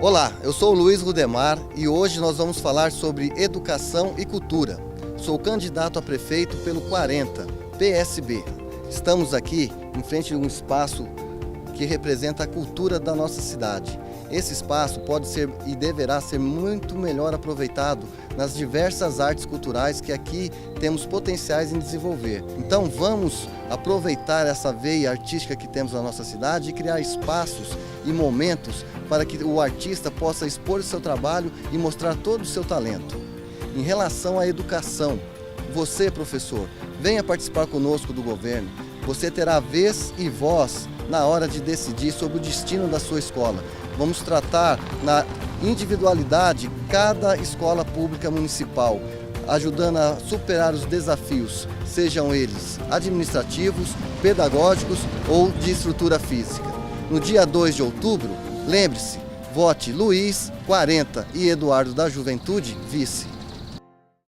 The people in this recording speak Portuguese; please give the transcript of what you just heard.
Olá, eu sou o Luiz Rudemar e hoje nós vamos falar sobre educação e cultura. Sou candidato a prefeito pelo 40, PSB. Estamos aqui em frente a um espaço que representa a cultura da nossa cidade. Esse espaço pode ser e deverá ser muito melhor aproveitado nas diversas artes culturais que aqui temos potenciais em desenvolver. Então vamos aproveitar essa veia artística que temos na nossa cidade e criar espaços e momentos para que o artista possa expor o seu trabalho e mostrar todo o seu talento. Em relação à educação, você, professor, venha participar conosco do governo. Você terá vez e voz na hora de decidir sobre o destino da sua escola. Vamos tratar na individualidade cada escola pública municipal, ajudando a superar os desafios, sejam eles administrativos, pedagógicos ou de estrutura física. No dia 2 de outubro, lembre-se, vote Luiz, 40 e Eduardo da Juventude, vice.